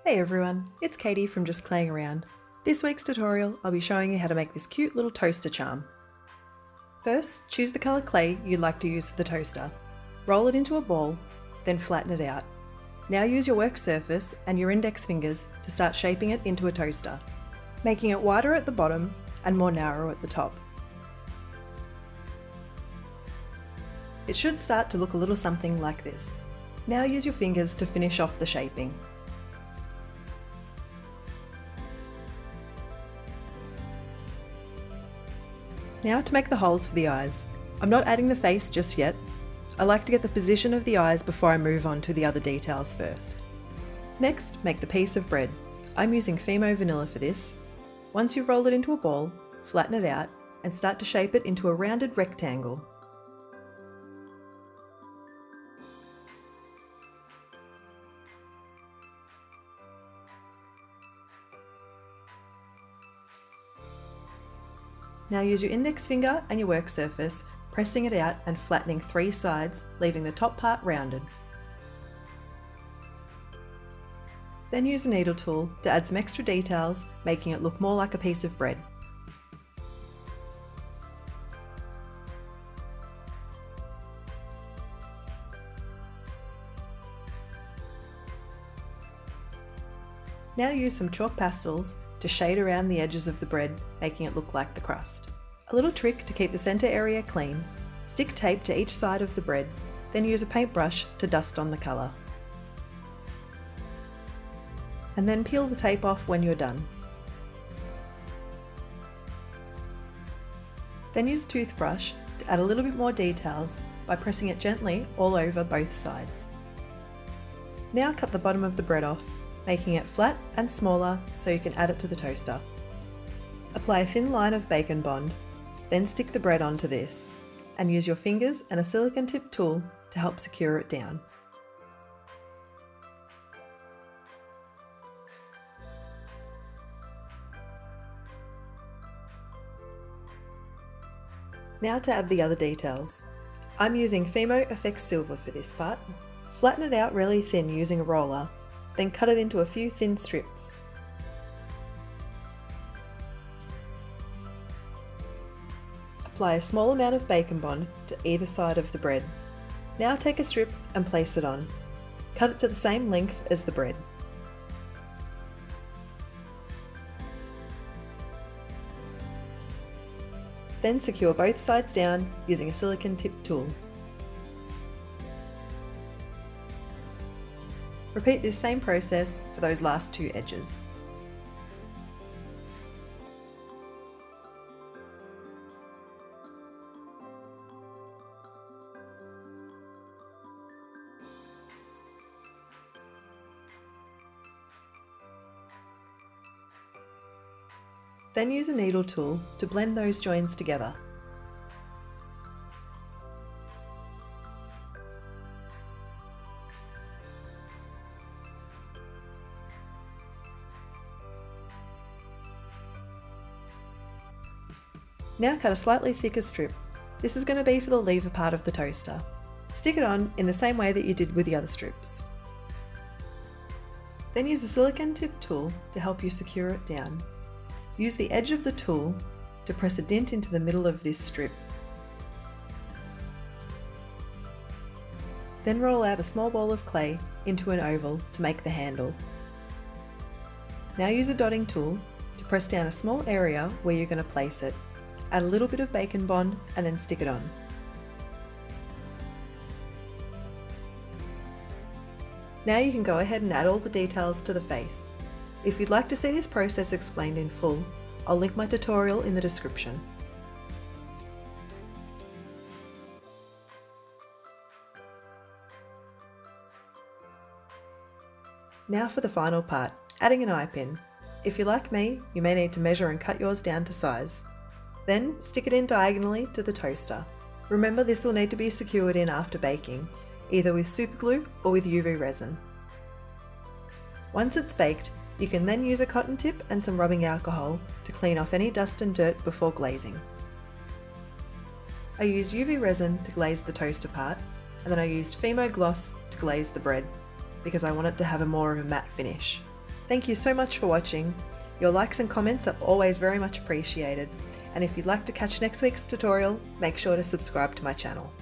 Hey everyone, it's Katie from Just Playing Around. This week's tutorial, I'll be showing you how to make this cute little toaster charm. First, choose the colour clay you'd like to use for the toaster. Roll it into a ball, then flatten it out. Now use your work surface and your index fingers to start shaping it into a toaster, making it wider at the bottom and more narrow at the top. It should start to look a little something like this. Now use your fingers to finish off the shaping. Now to make the holes for the eyes. I'm not adding the face just yet. I like to get the position of the eyes before I move on to the other details first. Next, make the piece of bread. I'm using Fimo Vanilla for this. Once you've rolled it into a ball, flatten it out and start to shape it into a rounded rectangle. Now use your index finger and your work surface, pressing it out and flattening 3 sides, leaving the top part rounded. Then use a needle tool to add some extra details, making it look more like a piece of bread. Now use some chalk pastels to shade around the edges of the bread, making it look like the crust. A little trick to keep the centre area clean: stick tape to each side of the bread, then use a paintbrush to dust on the colour. And then peel the tape off when you're done. Then use a toothbrush to add a little bit more details by pressing it gently all over both sides. Now cut the bottom of the bread off, making it flat and smaller so you can add it to the toaster. Apply a thin line of bacon bond, then stick the bread onto this, and use your fingers and a silicone tip tool to help secure it down. Now to add the other details. I'm using Fimo FX Silver for this part. Flatten it out really thin using a roller, then cut it into a few thin strips. Apply a small amount of bacon bond to either side of the bread. Now take a strip and place it on. Cut it to the same length as the bread. Then secure both sides down using a silicone tip tool. Repeat this same process for those last 2 edges. Then use a needle tool to blend those joins together. Now cut a slightly thicker strip. This is going to be for the lever part of the toaster. Stick it on in the same way that you did with the other strips. Then use a silicone tip tool to help you secure it down. Use the edge of the tool to press a dent into the middle of this strip. Then roll out a small ball of clay into an oval to make the handle. Now use a dotting tool to press down a small area where you're going to place it. Add a little bit of bacon bond and then stick it on. Now you can go ahead and add all the details to the face. If you'd like to see this process explained in full, I'll link my tutorial in the description. Now for the final part, adding an eye pin. If you're like me, you may need to measure and cut yours down to size. Then stick it in diagonally to the toaster. Remember, this will need to be secured in after baking, either with super glue or with UV resin. Once it's baked, you can then use a cotton tip and some rubbing alcohol to clean off any dust and dirt before glazing. I used UV resin to glaze the toaster part, and then I used Fimo gloss to glaze the bread, because I want it to have more of a matte finish. Thank you so much for watching. Your likes and comments are always very much appreciated. And if you'd like to catch next week's tutorial, make sure to subscribe to my channel.